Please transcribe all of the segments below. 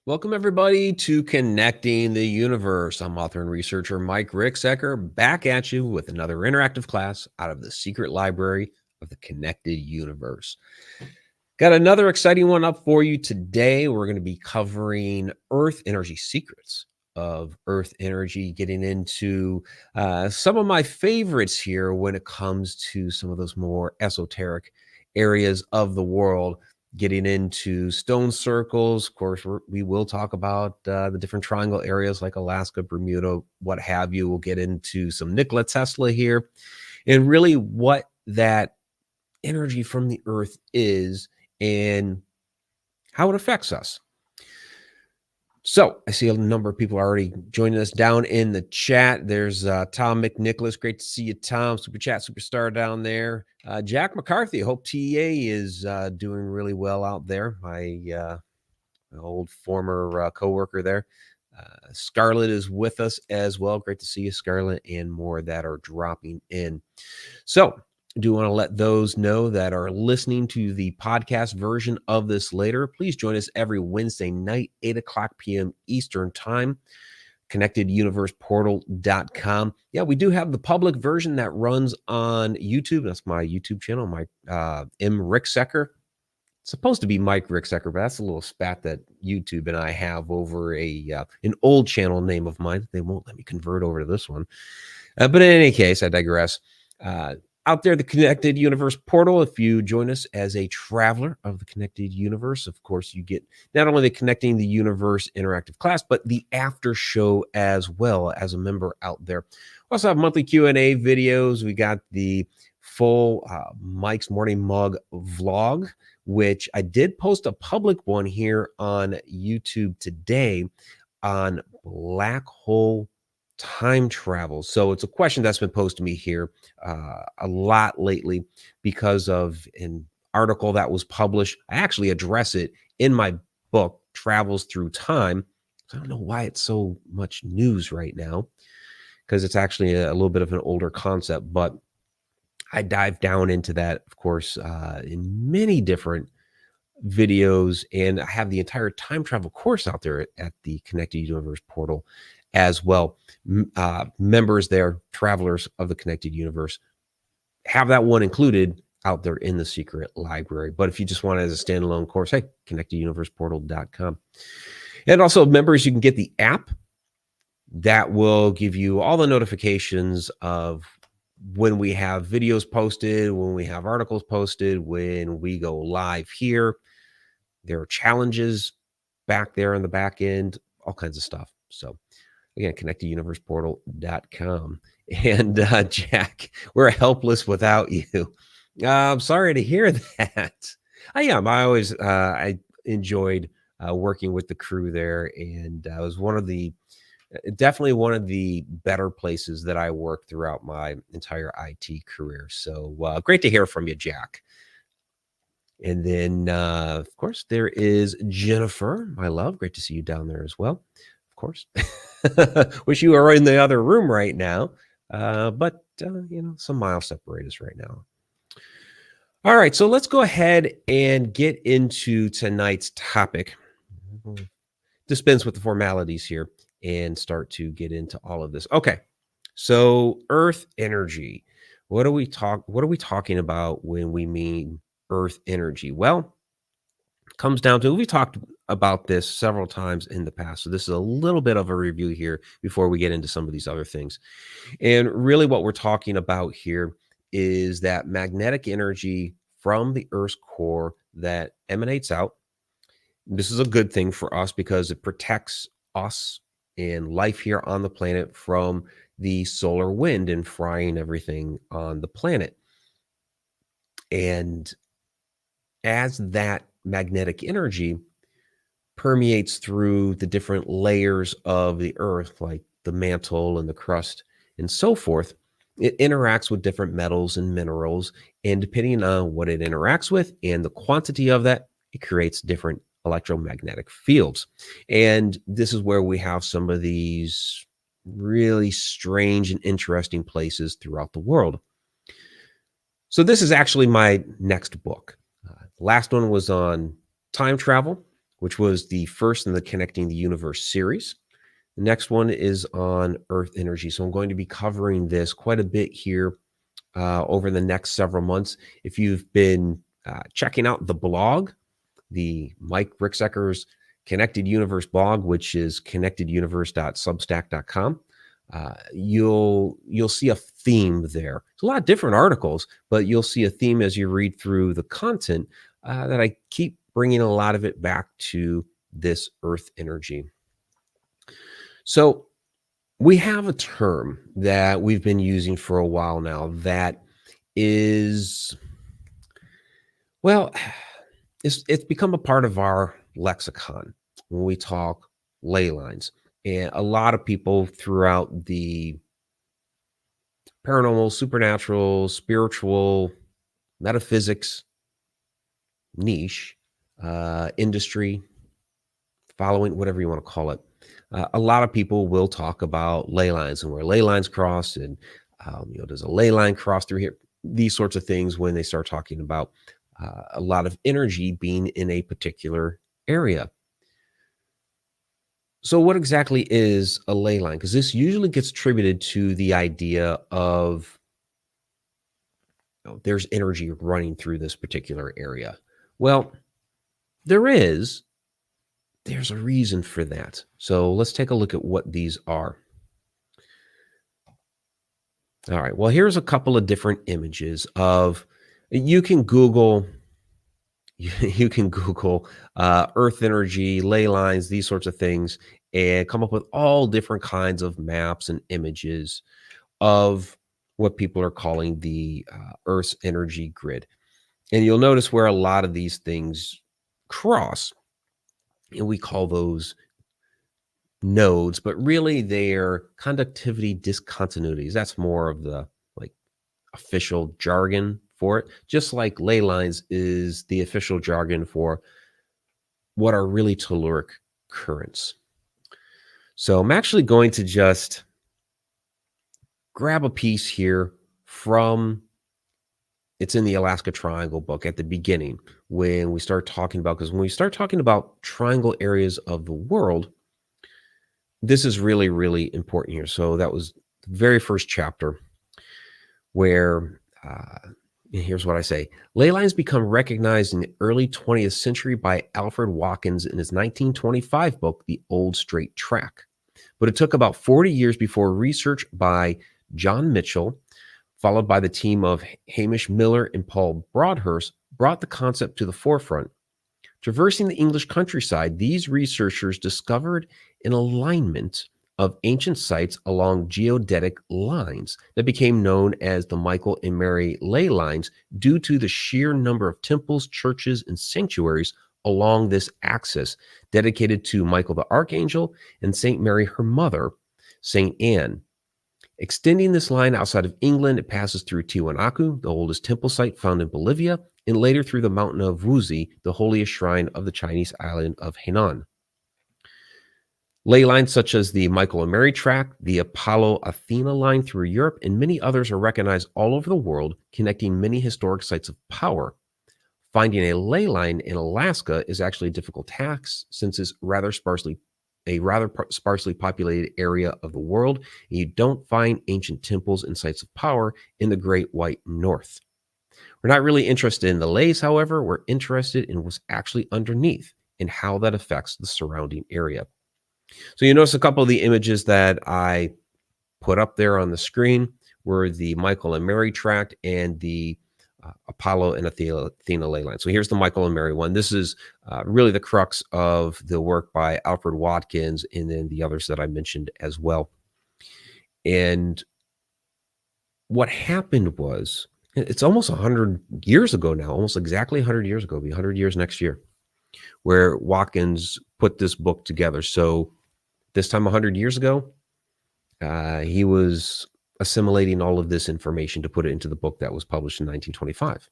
Welcome, everybody, to Connecting the Universe. I'm author and researcher Mike Ricksecker, back at you with another interactive class out of the secret library of the Connected Universe. Got another exciting one up for you today. We're going to be covering Earth energy secrets of Earth energy, getting into some of my favorites here when it comes to some of those more esoteric areas of the world. Getting into stone circles. Of course, we will talk about the different triangle areas like Alaska, Bermuda, what have you. We'll get into some Nikola Tesla here and really what that energy from the Earth is and how it affects us. So I see a number of people already joining us down in the chat. There's Tom McNicholas. Great to see you, Tom. Super chat superstar down there. Jack McCarthy. Hope TA is doing really well out there. My old former co-worker there. Scarlett is with us as well. Great to see you, Scarlett, and more that are dropping in. So I do want to let those know that are listening to the podcast version of this later. Please join us every Wednesday night, 8 o'clock p.m. Eastern Time, connecteduniverseportal.com. Yeah, we do have the public version that runs on YouTube. That's my YouTube channel, my M. Ricksecker. It's supposed to be Mike Ricksecker, but that's a little spat that YouTube and I have over an old channel name of mine. They won't let me convert over to this one. But in any case, I digress. Out there, the Connected Universe portal, if you join us as a traveler of the Connected Universe, of course, you get not only the Connecting the Universe interactive class, but the after show as well as a member out there. We also have monthly Q&A videos. We got the full Mike's Morning Mug vlog, which I did post a public one here on YouTube today on black hole time travel. So it's a question that's been posed to me here a lot lately because of an article that was published. I actually address it in my book, Travels Through Time. So I don't know why it's so much news right now, because it's actually a little bit of an older concept, but I dive down into that, of course, in many different videos, and I have the entire time travel course out there at the Connected Universe portal as well. Members there, travelers of the Connected Universe, have that one included out there in the secret library. But if you just want it as a standalone course, hey, connecteduniverseportal.com. And also, members, you can get the app that will give you all the notifications of when we have videos posted, when we have articles posted, when we go live here. There are challenges back there in the back end, all kinds of stuff. So again, connecteduniverseportal.com. And Jack, we're helpless without you. I'm sorry to hear that. I am. I enjoyed working with the crew there, and I was definitely one of the better places that I worked throughout my entire IT career. So great to hear from you, Jack. And then, of course, there is Jennifer, my love. Great to see you down there as well. Of course. Wish you were in the other room right now. But some miles separate us right now. All right, so let's go ahead and get into tonight's topic. Dispense with the formalities here and start to get into all of this. Okay, so Earth energy. What are we talking about when we mean Earth energy? Well, it comes down to, we talked about this several times in the past. So this is a little bit of a review here before we get into some of these other things. And really what we're talking about here is that magnetic energy from the Earth's core that emanates out. This is a good thing for us because it protects us and life here on the planet from the solar wind and frying everything on the planet. And as that magnetic energy permeates through the different layers of the Earth, like the mantle and the crust and so forth, it interacts with different metals and minerals. And depending on what it interacts with and the quantity of that, it creates different electromagnetic fields. And this is where we have some of these really strange and interesting places throughout the world. So this is actually my next book. Last one was on time travel. which was the first in the Connecting the Universe series. The next one is on Earth energy. So I'm going to be covering this quite a bit here over the next several months. If you've been checking out the blog, the Mike Ricksecker's Connected Universe blog, which is connecteduniverse.substack.com, you'll see a theme there. It's a lot of different articles, but you'll see a theme as you read through the content that I keep bringing a lot of it back to this Earth energy. So we have a term that we've been using for a while now that is, well, it's become a part of our lexicon when we talk ley lines. And a lot of people throughout the paranormal, supernatural, spiritual, metaphysics niche, industry, following, whatever you want to call it, a lot of people will talk about ley lines and where ley lines cross, and does a ley line cross through here? These sorts of things when they start talking about a lot of energy being in a particular area. So what exactly is a ley line? Because this usually gets attributed to the idea of there's energy running through this particular area. Well, there's a reason for that. So let's take a look at what these are. All right, well, here's a couple of different images of, you can Google Earth energy, ley lines, these sorts of things, and come up with all different kinds of maps and images of what people are calling the Earth's energy grid. And you'll notice where a lot of these things cross, and we call those nodes, but really they're conductivity discontinuities. That's more of the official jargon for it, just like ley lines is the official jargon for what are really telluric currents. So I'm actually going to just grab a piece here from, it's in the Alaska Triangle book at the beginning when we start talking about, because when we start talking about triangle areas of the world, this is really, really important here. So that was the very first chapter where, here's what I say. Ley lines become recognized in the early 20th century by Alfred Watkins in his 1925 book, The Old Straight Track. But it took about 40 years before research by John Mitchell, followed by the team of Hamish Miller and Paul Broadhurst, brought the concept to the forefront. Traversing the English countryside, these researchers discovered an alignment of ancient sites along geodetic lines that became known as the Michael and Mary ley lines due to the sheer number of temples, churches, and sanctuaries along this axis dedicated to Michael the Archangel and St. Mary, her mother, St. Anne. Extending this line outside of England, it passes through Tiwanaku, the oldest temple site found in Bolivia, and later through the mountain of Wuxi, the holiest shrine of the Chinese island of Hainan. Ley lines such as the Michael and Mary track, the Apollo Athena line through Europe, and many others are recognized all over the world, connecting many historic sites of power. Finding a ley line in Alaska is actually a difficult task since it's a rather sparsely populated area of the world, and you don't find ancient temples and sites of power in the Great White North. We're not really interested in the leys, however. We're interested in what's actually underneath and how that affects the surrounding area. So you notice a couple of the images that I put up there on the screen were the Michael and Mary tract and the Apollo and Athena ley line. So here's the Michael and Mary one. This is really the crux of the work by Alfred Watkins and then the others that I mentioned as well. And what happened was, it's almost 100 years ago now, almost exactly 100 years ago, it'll be 100 years next year, where Watkins put this book together. So this time 100 years ago, he was assimilating all of this information to put it into the book that was published in 1925.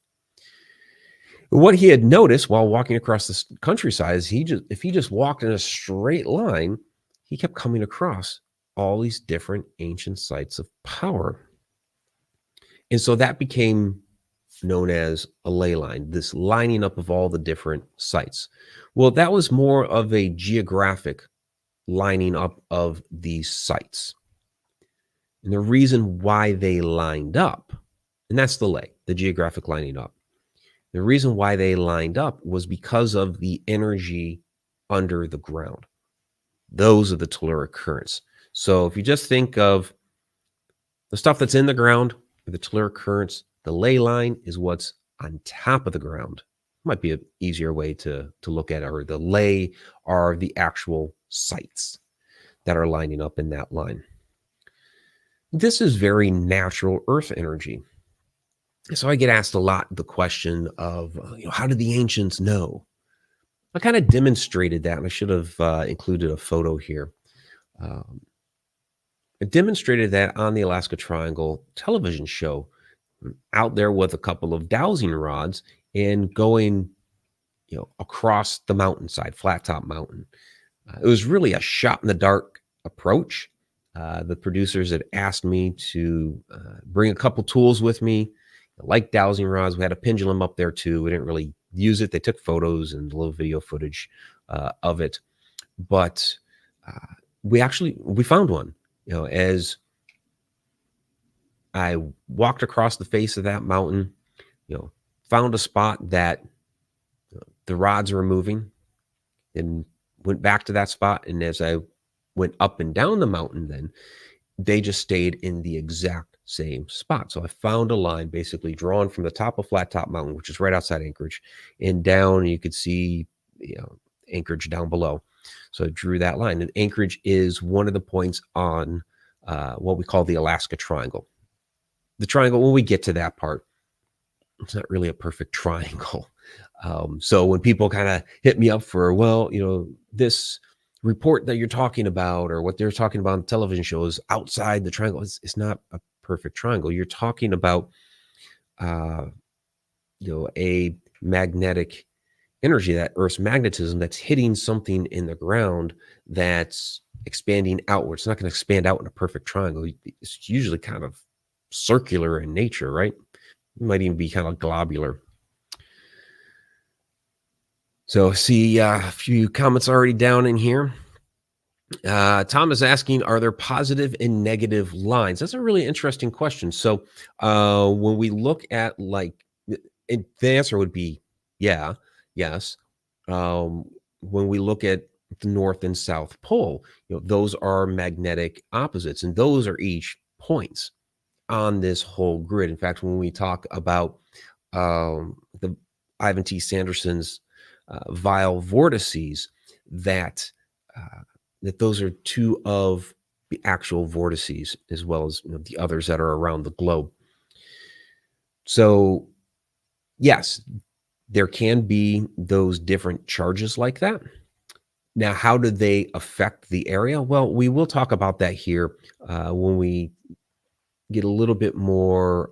What he had noticed while walking across the countryside is if he just walked in a straight line, he kept coming across all these different ancient sites of power. And so that became known as a ley line, this lining up of all the different sites. Well, that was more of a geographic lining up of these sites. And the reason why they lined up, and that's the ley, the geographic lining up. The reason why they lined up was because of the energy under the ground. Those are the telluric currents. So if you just think of the stuff that's in the ground, the telluric currents, the ley line is what's on top of the ground. Might be an easier way to look at it, or the ley are the actual sites that are lining up in that line. This is very natural Earth energy. So I get asked a lot the question of, how did the ancients know? I kind of demonstrated that, and I should have included a photo here. I demonstrated that on the Alaska Triangle television show, out there with a couple of dowsing rods and going, across the mountainside, flat top mountain. It was really a shot in the dark approach. The producers had asked me to bring a couple tools with me, like dowsing rods. We had a pendulum up there too. We didn't really use it. They took photos and a little video footage of it, but we found one. As I walked across the face of that mountain, found a spot that the rods were moving, and went back to that spot. And as I went up and down the mountain, then they just stayed in the exact same spot. So I found a line basically drawn from the top of Flat Top Mountain, which is right outside Anchorage, and down, you could see, Anchorage down below. So I drew that line. And Anchorage is one of the points on what we call the Alaska Triangle. The triangle, when we get to that part, it's not really a perfect triangle. So when people kind of hit me up for, this report that you're talking about, or what they're talking about on the television shows outside the triangle, it's not a perfect triangle. You're talking about, a magnetic energy, that Earth's magnetism, that's hitting something in the ground that's expanding outward. It's not going to expand out in a perfect triangle. It's usually kind of circular in nature, right? It might even be kind of globular. So see a few comments already down in here. Tom is asking, are there positive and negative lines? That's a really interesting question. So when we look at the answer would be yes. When we look at the North and South Pole, those are magnetic opposites, and those are each points on this whole grid. In fact, when we talk about the Ivan T. Sanderson's vile vortices, that those are two of the actual vortices, as well as the others that are around the globe. So yes, there can be those different charges like that. Now, how do they affect the area? Well, we will talk about that here when we get a little bit more,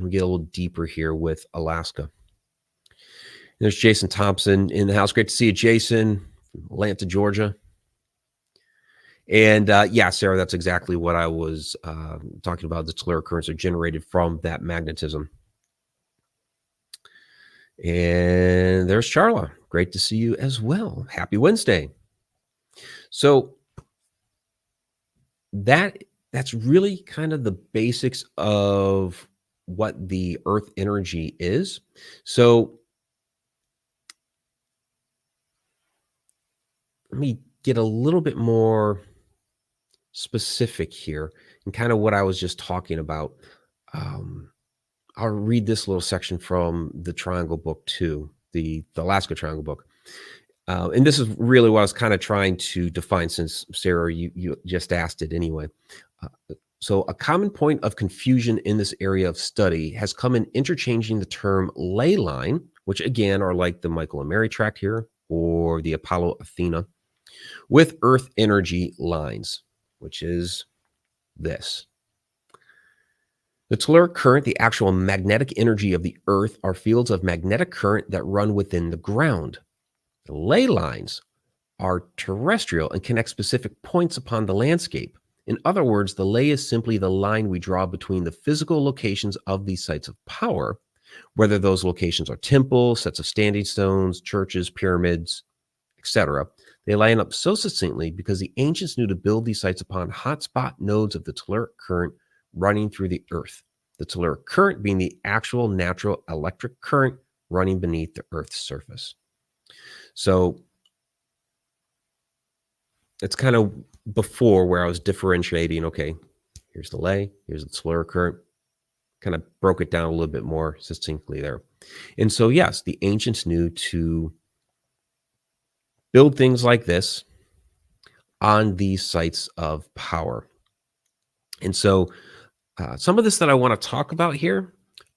we get a little deeper here with Alaska. There's Jason Thompson in the house. Great to see you, Jason, Atlanta, Georgia. And Sarah, that's exactly what I was talking about. The telluric currents are generated from that magnetism. And there's Charla. Great to see you as well. Happy Wednesday. So that's really kind of the basics of what the Earth energy is. So let me get a little bit more specific here, and kind of what I was just talking about. I'll read this little section from the Triangle book too, the Alaska Triangle book. And this is really what I was kind of trying to define, since Sarah, you just asked it anyway. So a common point of confusion in this area of study has come in interchanging the term ley line, which again are like the Michael and Mary tract here, or the Apollo Athena, with Earth energy lines, which is this. The telluric current, the actual magnetic energy of the Earth, are fields of magnetic current that run within the ground. Ley lines are terrestrial and connect specific points upon the landscape In other words, the ley is simply the line we draw between the physical locations of these sites of power, whether those locations are temples, sets of standing stones, churches, pyramids, etc. They line up so succinctly because the ancients knew to build these sites upon hotspot nodes of the telluric current running through the earth. The telluric current being the actual natural electric current running beneath the earth's surface. So it's kind of before where I was differentiating, okay, here's the ley, here's the telluric current, kind of broke it down a little bit more succinctly there. And so, yes, the ancients knew to build things like this on these sites of power. And so some of this that I want to talk about here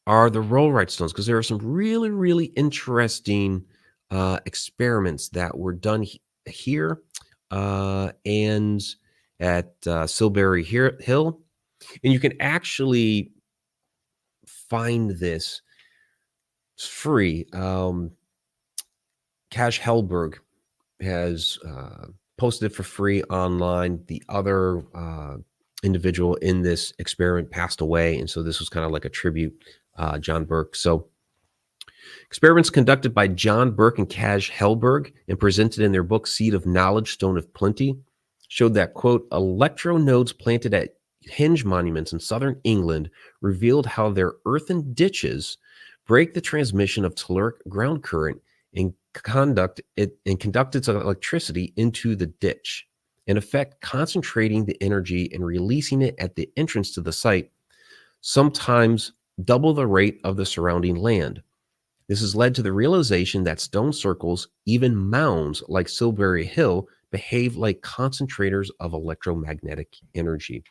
are the rollright stones, because there are some really, really interesting experiments that were done here and at Silbury Hill. And you can actually find this free. Cash Hellberg has posted it for free online. The other individual in this experiment passed away, and so this was kind of like a tribute, John Burke. So experiments conducted by John Burke and Cash Hellberg and presented in their book Seed of Knowledge, Stone of Plenty showed that, quote, electronodes planted at henge monuments in southern England revealed how their earthen ditches break the transmission of telluric ground current and conduct its electricity into the ditch, in effect concentrating the energy and releasing it at the entrance to the site, sometimes double the rate of the surrounding land. This has led to the realization that stone circles, even mounds like Silbury Hill, behave like concentrators of electromagnetic energy.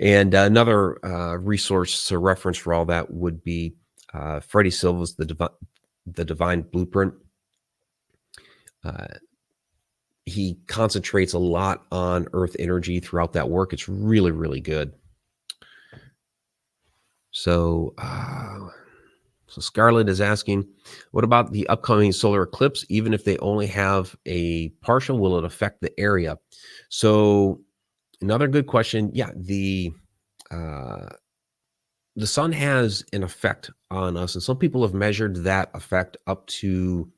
And another resource to reference for all that would be Freddie Silva's The Divine Blueprint. He concentrates a lot on earth energy throughout that work. It's really, really good. So, so Scarlett is asking, what about the upcoming solar eclipse? Even if they only have a partial, will it affect the area? So another good question. Yeah, the sun has an effect on us, and some people have measured that effect up to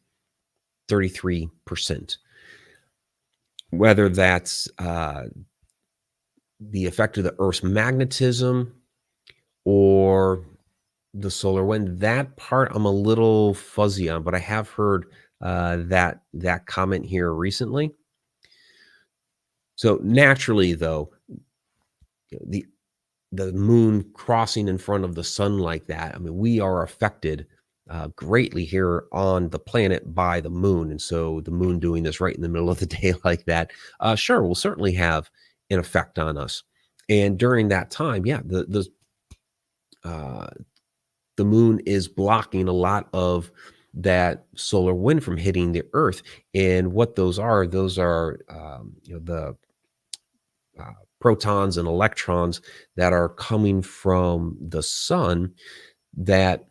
33%. Whether that's the effect of the Earth's magnetism or the solar wind, that part I'm a little fuzzy on, but I have heard that comment here recently. So naturally, though, the moon crossing in front of the sun like that, I mean, we are affected greatly here on the planet by the moon. And so the moon doing this right in the middle of the day like that, sure, will certainly have an effect on us. And during that time, yeah, the moon is blocking a lot of that solar wind from hitting the Earth. And what those are the protons and electrons that are coming from the sun that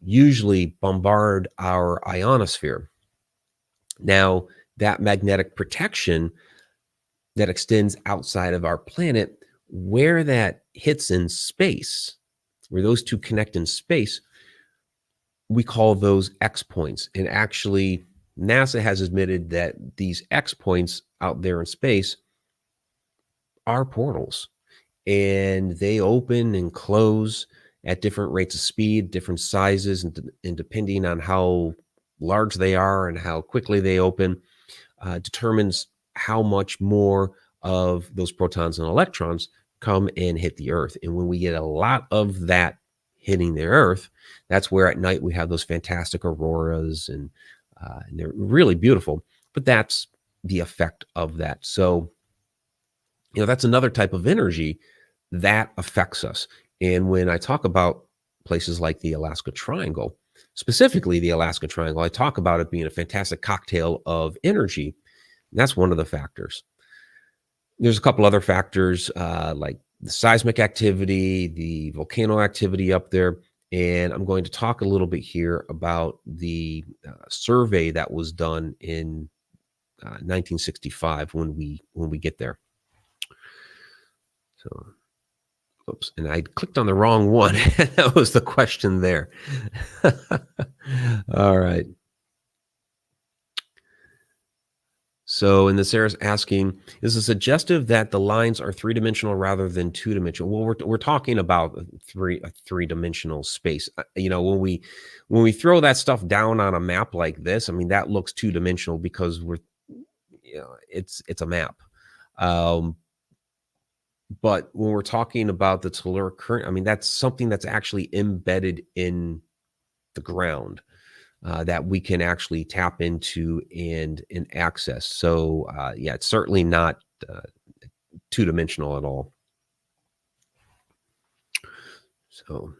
usually bombard our ionosphere. Now, that magnetic protection that extends outside of our planet, where that hits in space, where those two connect in space, we call those X points. And actually, NASA has admitted that these X points out there in space are portals, and they open and close at different rates of speed, different sizes, and depending on how large they are and how quickly they open, determines how much more of those protons and electrons come and hit the Earth. And when we get a lot of that hitting the Earth, that's where at night we have those fantastic auroras, and they're really beautiful. But that's the effect of that. So, that's another type of energy that affects us. And when I talk about places like the Alaska Triangle, specifically the Alaska Triangle, I talk about it being a fantastic cocktail of energy. And that's one of the factors. There's a couple other factors like the seismic activity, the volcano activity up there. And I'm going to talk a little bit here about the survey that was done in 1965 when we get there. So, oops, and I clicked on the wrong one. That was the question there. All right. So, and this is asking, is it suggestive that the lines are three-dimensional rather than two-dimensional? Well, we're talking about a three-dimensional space. When we throw that stuff down on a map like this, I mean, that looks two-dimensional because it's a map. But when we're talking about the telluric current, I mean, that's something that's actually embedded in the ground. That we can actually tap into and access. So yeah, it's certainly not two-dimensional at all. So,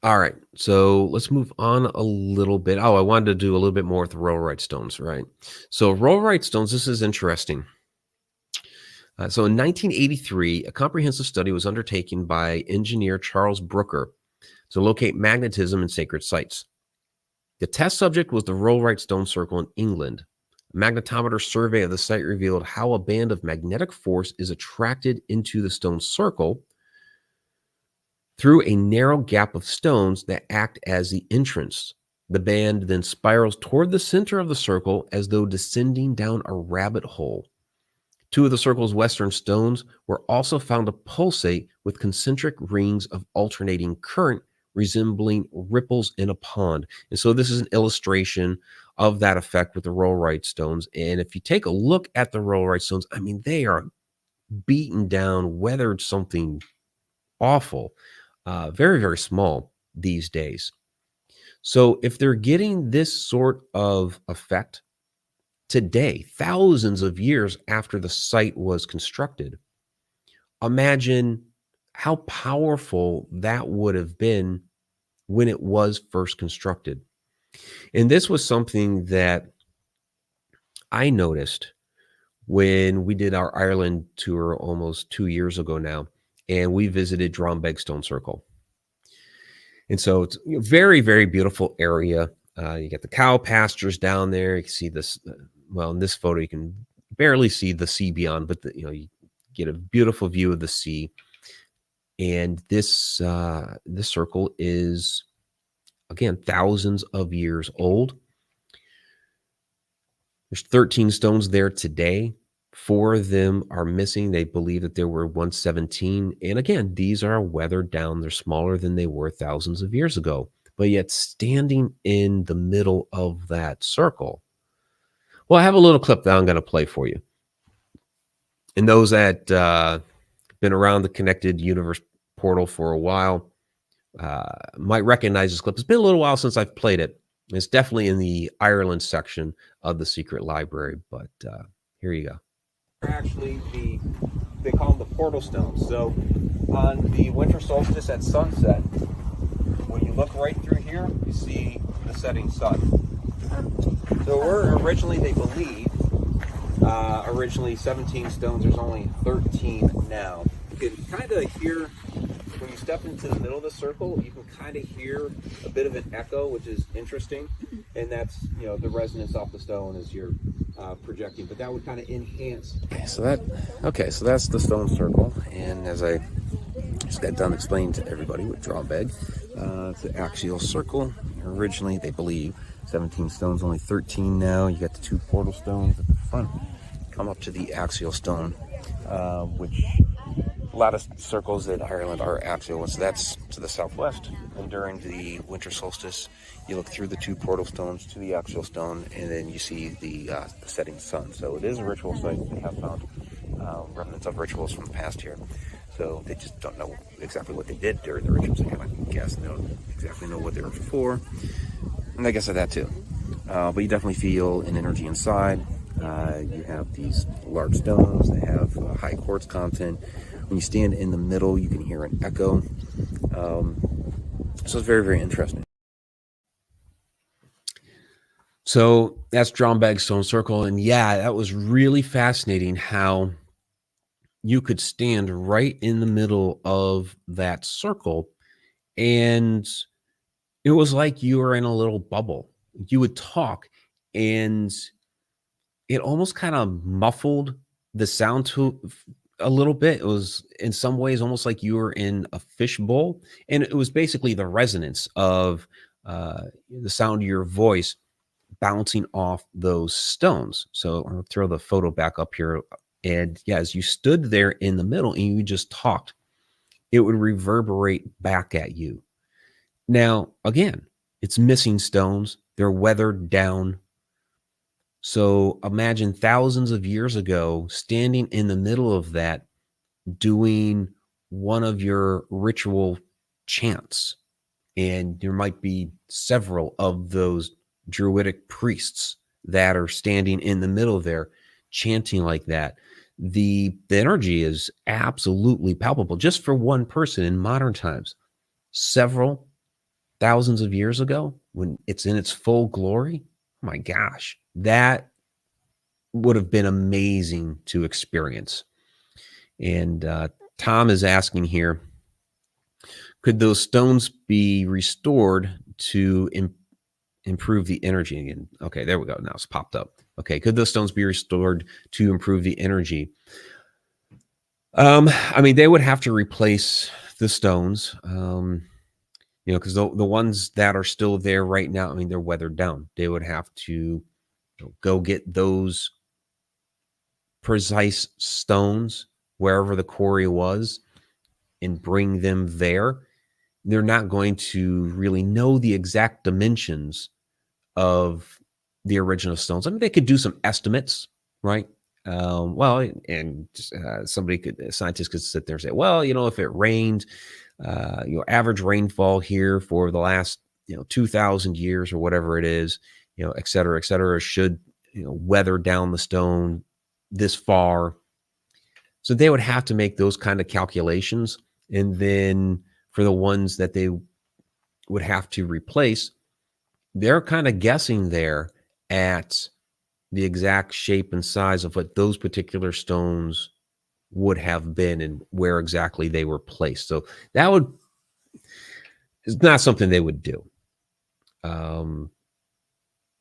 all right. So let's move on a little bit. Oh, I wanted to do a little bit more with the rollright stones, right? So rollright stones, this is interesting. So in 1983, a comprehensive study was undertaken by engineer Charles Brooker to locate magnetism in sacred sites. The test subject was the rollright stone circle in England. A magnetometer survey of the site revealed how a band of magnetic force is attracted into the stone circle through a narrow gap of stones that act as the entrance. The band then spirals toward the center of the circle as though descending down a rabbit hole. Two of the circle's western stones were also found to pulsate with concentric rings of alternating current resembling ripples in a pond. And so this is an illustration of that effect with the rollright stones. And if you take a look at the rollright stones, I mean, they are beaten down, weathered, something awful, very, very small these days. So if they're getting this sort of effect today, thousands of years after the site was constructed, imagine how powerful that would have been when it was first constructed. And this was something that I noticed when we did our Ireland tour almost 2 years ago now, and we visited Drombeg Stone Circle. And so it's a very, very beautiful area. You get the cow pastures down there. You can see this. Well, in this photo, you can barely see the sea beyond, but you get a beautiful view of the sea. And this circle is, again, thousands of years old. There's 13 stones there today. 4 of them are missing. They believe that there were 117. And again, these are weathered down. They're smaller than they were thousands of years ago. But yet standing in the middle of that circle. Well, I have a little clip that I'm going to play for you. And those that been around the Connected Universe portal for a while might recognize this clip. It's been a little while since I've played it. It's definitely in the Ireland section of the secret library, but here you go. Actually, they call them the portal stones. So on the winter solstice at sunset, when you look right through here, you see the setting sun. So we're originally, they believe, originally 17 stones. There's only 13 now. You can kind of hear, when you step into the middle of the circle, you can kind of hear a bit of an echo, which is interesting. And that's, the resonance off the stone as you're projecting. But that would kind of enhance. So that's the stone circle. And as I just got done explaining to everybody with Drombeg, it's the axial circle. Originally, they believe 17 stones, only 13 now. You got the 2 portal stones at the front. Come up to the axial stone, which a lot of circles in Ireland are axial. So that's to the southwest. And during the winter solstice, you look through the 2 portal stones to the axial stone, and then you see the setting sun. So it is a ritual site. They have found remnants of rituals from the past here. So they just don't know exactly what they did during the rituals. They kind of guess. They don't exactly know what they were for. And I guess of that too. But you definitely feel an energy inside. You have these large stones. They have high quartz content. When you stand in the middle, you can hear an echo. So it's very, very interesting. So that's Drombeg Stone Circle. And yeah, that was really fascinating how you could stand right in the middle of that circle. And it was like you were in a little bubble. You would talk, and it almost kind of muffled the sound a little bit. It was in some ways almost like you were in a fishbowl, and it was basically the resonance of the sound of your voice bouncing off those stones. So I'll throw the photo back up here. And yeah, as you stood there in the middle and you just talked, it would reverberate back at you. Now, again, it's missing stones. They're weathered down. So imagine thousands of years ago, standing in the middle of that, doing one of your ritual chants. And there might be several of those druidic priests that are standing in the middle there, chanting like that. The energy is absolutely palpable just for one person in modern times. Several thousands of years ago, when it's in its full glory, oh my gosh, that would have been amazing to experience. And Tom is asking here, could those stones be restored to improve the energy again? Okay, there we go. Now it's popped up. Okay, could those stones be restored to improve the energy? I mean, they would have to replace the stones, because the ones that are still there right now, I mean, they're weathered down. They would have to go get those precise stones wherever the quarry was and bring them there. They're not going to really know the exact dimensions of the original stones. I mean, they could do some estimates, right? Scientists could sit there and say, well, if it rained, average rainfall here for the last, 2,000 years or whatever it is, et cetera, should, weather down the stone this far. So they would have to make those kind of calculations. And then for the ones that they would have to replace, they're kind of guessing there at the exact shape and size of what those particular stones would have been and where exactly they were placed. So that is not something they would do.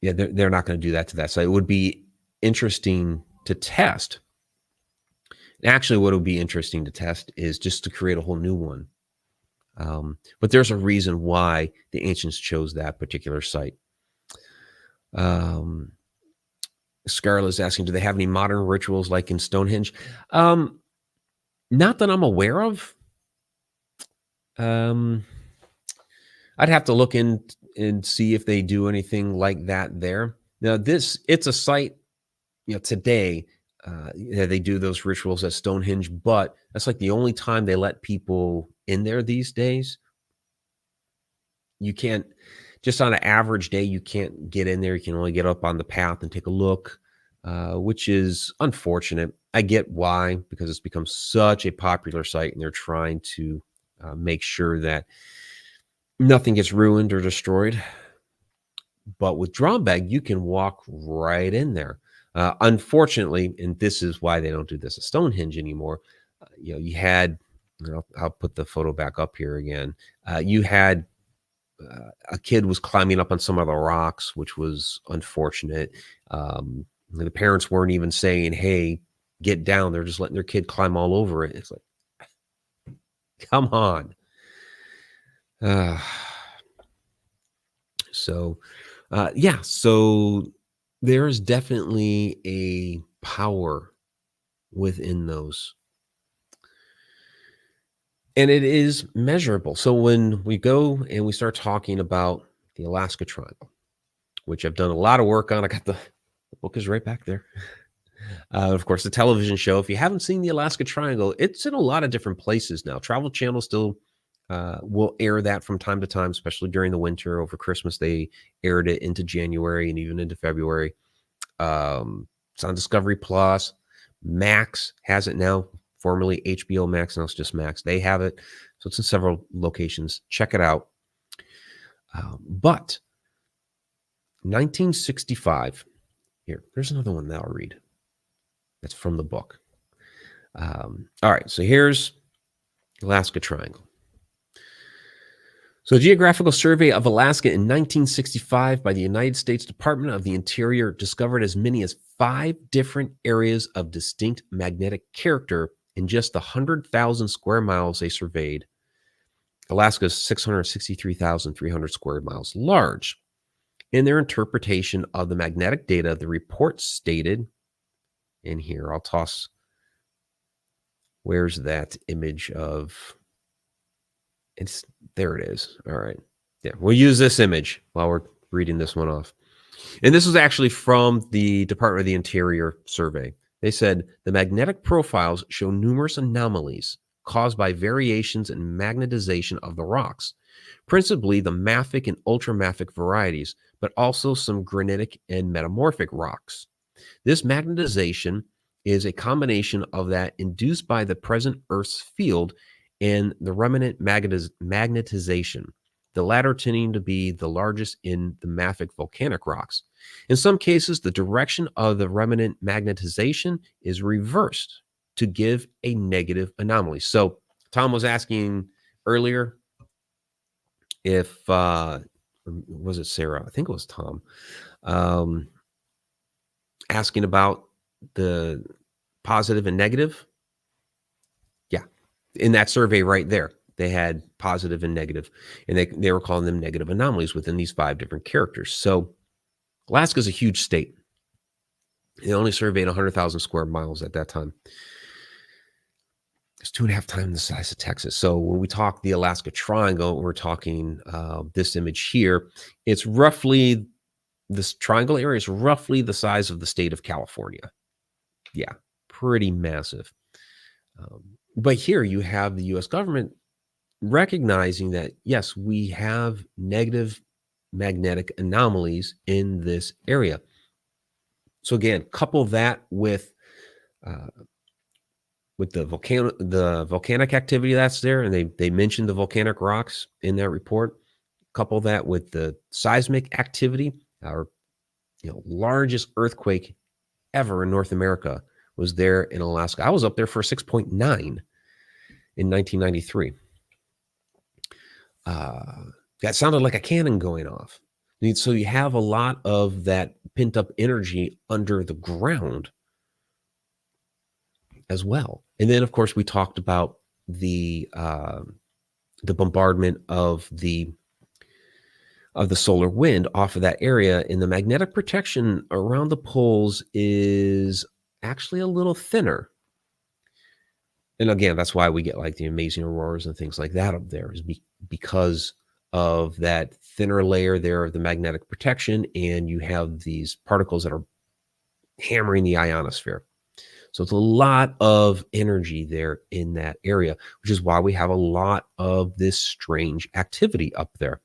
They're not going to do that to that. So it would be interesting to test. Actually, what would be interesting to test is just to create a whole new one. But there's a reason why the ancients chose that particular site. Scarlett is asking, do they have any modern rituals like in Stonehenge? Not that I'm aware of. I'd have to look in and see if they do anything like that there. Now, it's a site, today, they do those rituals at Stonehenge, but that's like the only time they let people in there these days. You can't, just on an average day, you can't get in there. You can only get up on the path and take a look, which is unfortunate. I get why, because it's become such a popular site and they're trying to make sure that nothing gets ruined or destroyed. But with Drombeg, you can walk right in there. Unfortunately, and this is why they don't do this at Stonehenge anymore, you had, I'll put the photo back up here again. You had a kid was climbing up on some of the rocks, which was unfortunate. The parents weren't even saying, hey, get down. They're just letting their kid climb all over it. It's like, come on. So there's definitely a power within those. And it is measurable. So when we go and we start talking about the Alaska Triangle, which I've done a lot of work on, I got the book is right back there. Of course, the television show. If you haven't seen the Alaska Triangle, it's in a lot of different places now. Travel Channel still will air that from time to time, especially during the winter. Over Christmas, they aired it into January and even into February. It's on Discovery Plus. Max has it now. Formerly HBO Max, now it's just Max. They have it. So it's in several locations. Check it out. But 1965, there's another one that I'll read. That's from the book. All right, so here's Alaska Triangle. So a geographical survey of Alaska in 1965 by the United States Department of the Interior discovered as many as 5 different areas of distinct magnetic character In just the 100,000 square miles they surveyed, Alaska is 663,300 square miles large. In their interpretation of the magnetic data, the report stated, and here I'll toss, where's that image of, it's, there it is. All right. Yeah, we'll use this image while we're reading this one off. And this was actually from the Department of the Interior survey. They said the magnetic profiles show numerous anomalies caused by variations in magnetization of the rocks, principally the mafic and ultramafic varieties, but also some granitic and metamorphic rocks. This magnetization is a combination of that induced by the present Earth's field and the remnant magnetization, the latter tending to be the largest in the mafic volcanic rocks. In some cases, the direction of the remnant magnetization is reversed to give a negative anomaly. So Tom was asking earlier if, was it Sarah? I think it was Tom, asking about the positive and negative. Yeah, in that survey right there, they had positive and negative, and they were calling them negative anomalies within these 5 different characters. So Alaska is a huge state. They only surveyed 100,000 square miles at that time. It's 2.5 times the size of Texas. So when we talk the Alaska Triangle, we're talking this image here. It's roughly, this triangle area is roughly the size of the state of California. Yeah, pretty massive. But here you have the U.S. government recognizing that, yes, we have negative magnetic anomalies in this area. So again, couple that with the volcanic activity that's there, and they mentioned the volcanic rocks in that report. Couple that with the seismic activity. Our largest earthquake ever in North America was there in Alaska. I was up there for 6.9 in 1993. That sounded like a cannon going off. So you have a lot of that pent up energy under the ground as well. And then, of course, we talked about the bombardment of the solar wind off of that area, and the magnetic protection around the poles is actually a little thinner. And again, that's why we get like the amazing auroras and things like that up there, is because of that thinner layer there of the magnetic protection, and you have these particles that are hammering the ionosphere. So it's a lot of energy there in that area, which is why we have a lot of this strange activity up there.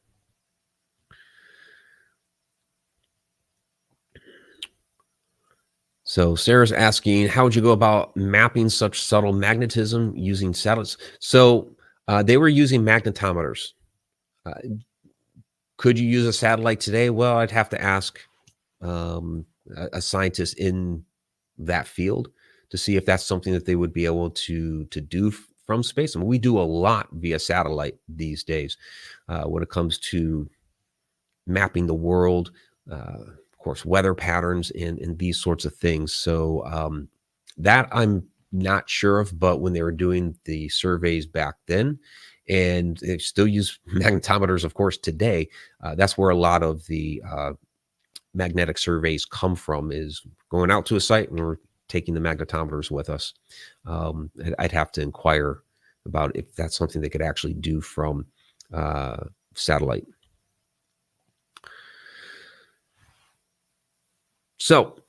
So Sarah's asking, how would you go about mapping such subtle magnetism using satellites? So they were using magnetometers. Could you use a satellite today? Well, I'd have to ask a scientist in that field to see if that's something that they would be able to do from space. I mean, we do a lot via satellite these days when it comes to mapping the world, of course, weather patterns and these sorts of things. So that I'm not sure of, but when they were doing the surveys back then, and they still use magnetometers, of course, today, that's where a lot of the magnetic surveys come from, is going out to a site and we're taking the magnetometers with us. I'd have to inquire about if that's something they could actually do from satellite. So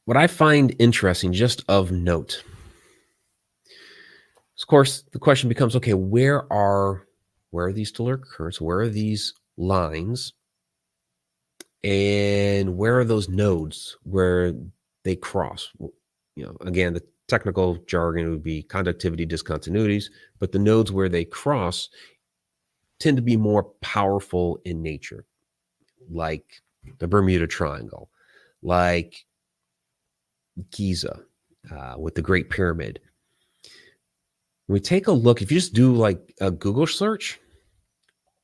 what I find interesting, just of note, of course, the question becomes, okay, where are these telluric currents? Where are these lines? And where are those nodes where they cross? Again, the technical jargon would be conductivity discontinuities, but the nodes where they cross tend to be more powerful in nature, like the Bermuda Triangle, like Giza with the Great Pyramid. When we take a look, if you just do like a Google search,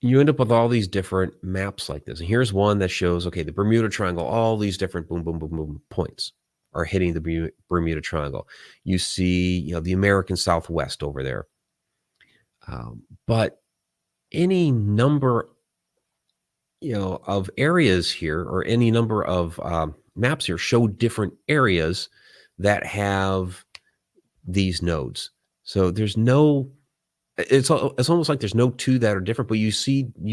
you end up with all these different maps like this. And here's one that shows, okay, the Bermuda Triangle, all these different boom, boom, boom, boom points. are hitting the Bermuda Triangle. You see, the American Southwest over there. But any number, of areas here, or any number of maps here, show different areas that have these nodes. So there's no, it's almost like there's no two that are different, but you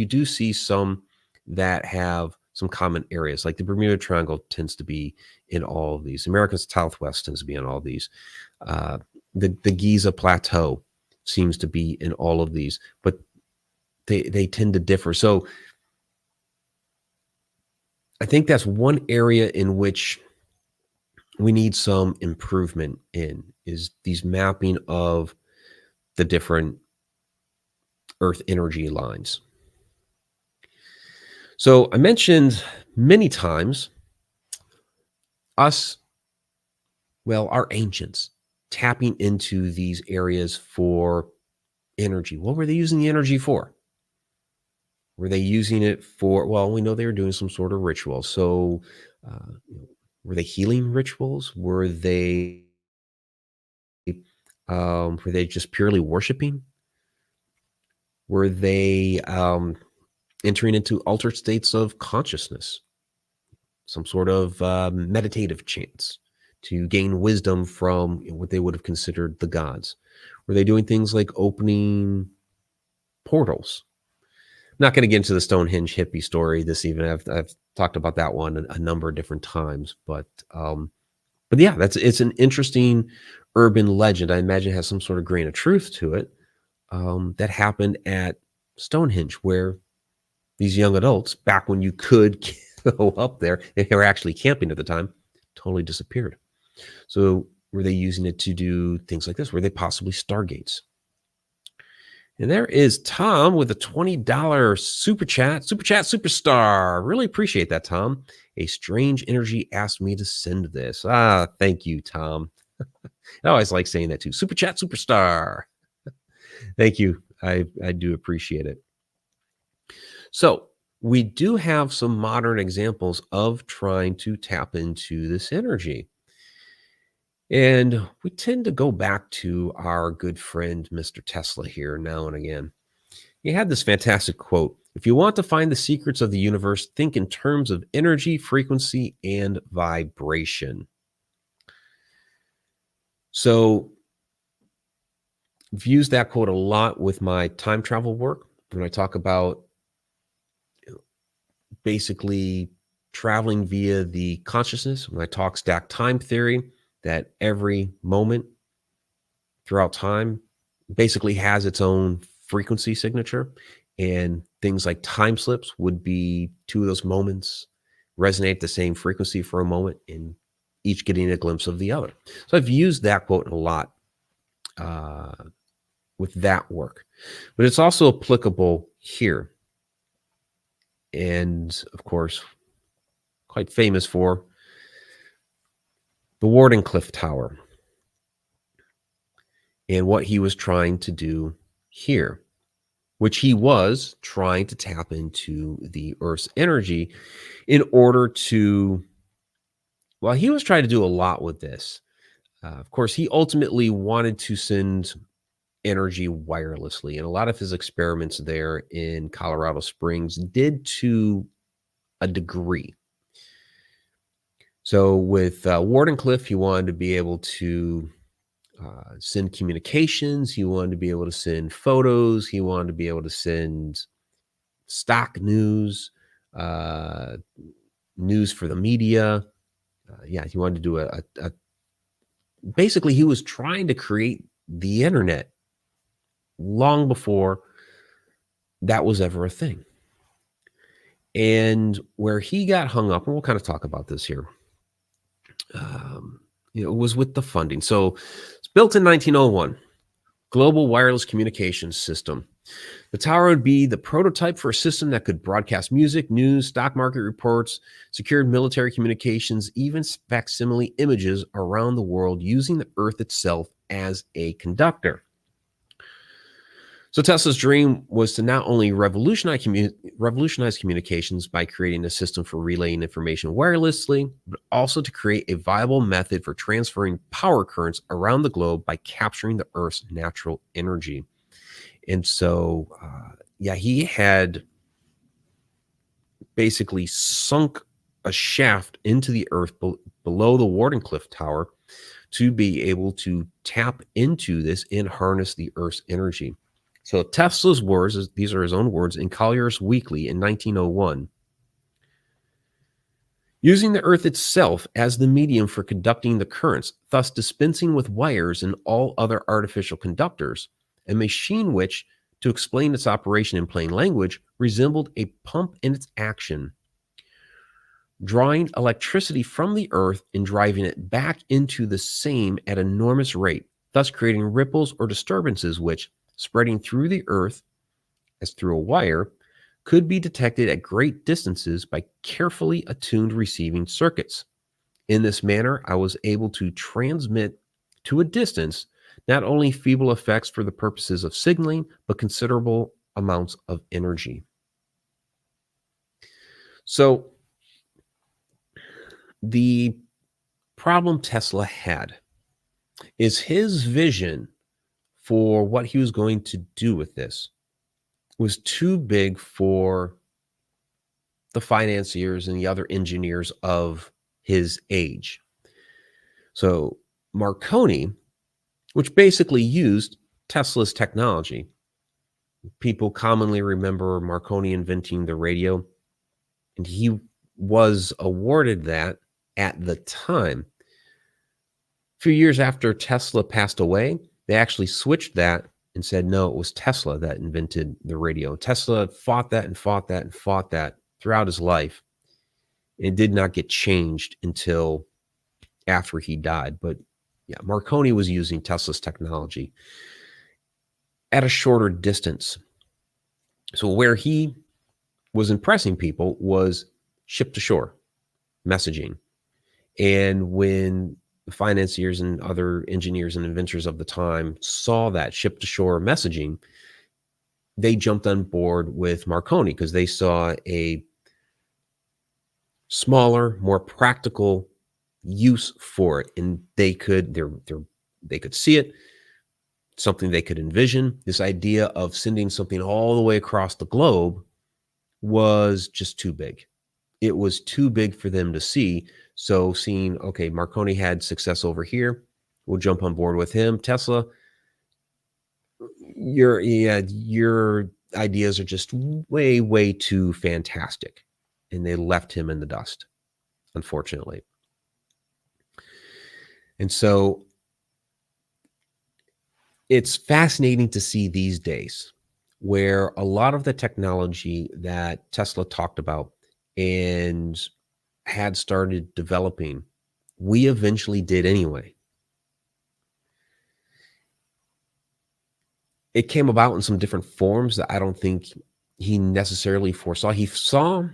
do see some that have some common areas. Like the Bermuda Triangle tends to be in all of these. American Southwest tends to be in all of these. The Giza Plateau seems to be in all of these, but they tend to differ. So I think that's one area in which we need some improvement in, is these mapping of the different Earth energy lines. So I mentioned many times our ancients tapping into these areas for energy. What were they using the energy for? Were they using it for, well, we know they were doing some sort of ritual. So were they healing rituals? Were they just purely worshiping? Were they entering into altered states of consciousness? Some sort of meditative chants to gain wisdom from what they would have considered the gods? Were they doing things like opening portals? I'm not going to get into the Stonehenge hippie story this evening. I've talked about that one a number of different times, but yeah, it's an interesting urban legend. I imagine it has some sort of grain of truth to it, that happened at Stonehenge, where these young adults, back when you could go up there, and they were actually camping at the time, totally disappeared. So were they using it to do things like this? Were they possibly stargates? And there is Tom with a $20 super chat superstar. Really appreciate that, Tom. A strange energy asked me to send this. Thank you, Tom. I always like saying that too. Super chat superstar. Thank you. I do appreciate it. So we do have some modern examples of trying to tap into this energy. And we tend to go back to our good friend, Mr. Tesla, here now and again. He had this fantastic quote: "If you want to find the secrets of the universe, think in terms of energy, frequency, and vibration." So I've used that quote a lot with my time travel work when I talk about basically traveling via the consciousness. When I talk stacked time theory, that every moment throughout time basically has its own frequency signature, and things like time slips would be two of those moments resonate the same frequency for a moment, and each getting a glimpse of the other. So I've used that quote a lot with that work, but it's also applicable here. And of course, quite famous for the Wardenclyffe Tower and what he was trying to do here, which he was trying to tap into the Earth's energy in order to, well, he was trying to do a lot with this. Of course, he ultimately wanted to send energy wirelessly, and a lot of his experiments there in Colorado Springs did to a degree. So with Wardenclyffe, he wanted to be able to send communications. He wanted to be able to send photos. He wanted to be able to send stock news, news for the media. He wanted to do a basically, he was trying to create the internet long before that was ever a thing. And where he got hung up, and we'll kind of talk about this here, was with the funding. So it's built in 1901, global wireless communications system. The tower would be the prototype for a system that could broadcast music, news, stock market reports, secured military communications, even facsimile images around the world, using the Earth itself as a conductor. So Tesla's dream was to not only revolutionize communications by creating a system for relaying information wirelessly, but also to create a viable method for transferring power currents around the globe by capturing the Earth's natural energy. And so, yeah, he had basically sunk a shaft into the Earth below the Wardenclyffe Tower to be able to tap into this and harness the Earth's energy. So Tesla's words, these are his own words, in Collier's Weekly in 1901. Using the Earth itself as the medium for conducting the currents, thus dispensing with wires and all other artificial conductors, a machine which, to explain its operation in plain language, resembled a pump in its action, drawing electricity from the Earth and driving it back into the same at enormous rate, thus creating ripples or disturbances which, spreading through the Earth as through a wire, could be detected at great distances by carefully attuned receiving circuits. In this manner, I was able to transmit to a distance not only feeble effects for the purposes of signaling, but considerable amounts of energy. So, the problem Tesla had is his vision for what he was going to do with this was too big for the financiers and the other engineers of his age. So Marconi, which basically used Tesla's technology, people commonly remember Marconi inventing the radio, and he was awarded that at the time. A few years after Tesla passed away, they actually switched that and said, no, it was Tesla that invented the radio. Tesla fought that and fought that and fought that throughout his life. It did not get changed until after he died. But yeah, Marconi was using Tesla's technology at a shorter distance. So where he was impressing people was ship to shore messaging. And when the financiers and other engineers and inventors of the time saw that ship to shore messaging, they jumped on board with Marconi because they saw a smaller, more practical use for it, and they could see it, something they could envision. This idea of sending something all the way across the globe was just too big. It was too big for them to see. So seeing, okay, Marconi had success over here, we'll jump on board with him. Tesla, your ideas are just way, way too fantastic. And they left him in the dust, unfortunately. And so it's fascinating to see these days where a lot of the technology that Tesla talked about and had started developing, we eventually did anyway. It came about in some different forms that I don't think he necessarily foresaw. He saw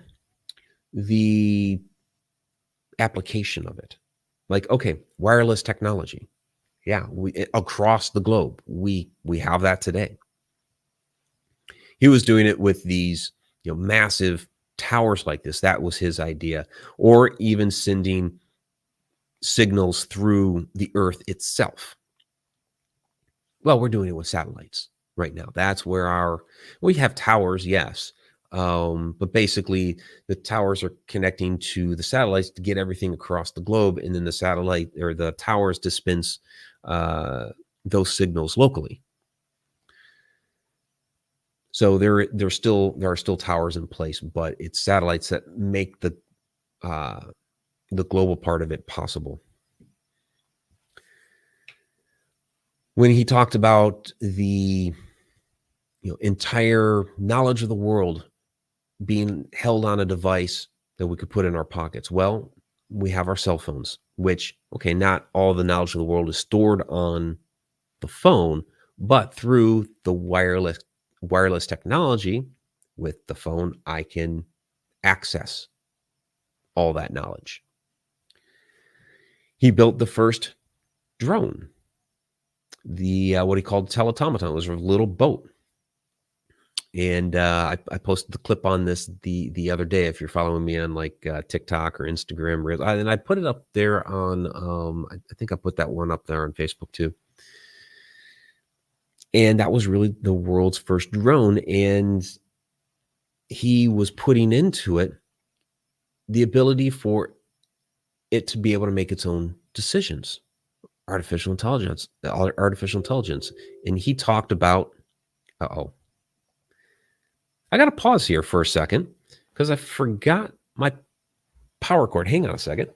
the application of it. Like, okay, wireless technology. Yeah, across the globe, we have that today. He was doing it with these, massive towers like this. That was his idea. Or even sending signals through the Earth itself. Well, we're doing it with satellites right now. That's where we have towers, yes. But basically the towers are connecting to the satellites to get everything across the globe. And then the satellite or the towers dispense those signals locally. So there are still towers in place, but it's satellites that make the global part of it possible. When he talked about the entire knowledge of the world being held on a device that we could put in our pockets, well, we have our cell phones, which, okay, not all the knowledge of the world is stored on the phone, but through the wireless technology with the phone, I can access all that knowledge. He built the first drone, the what he called teletomaton. It was a little boat, And I posted the clip on this the other day. If you're following me on like TikTok or Instagram, and I put it up there on I think I put that one up there on Facebook too. And that was really the world's first drone, and he was putting into it the ability for it to be able to make its own decisions. Artificial intelligence, and he talked about. I got to pause here for a second because I forgot my power cord. Hang on a second.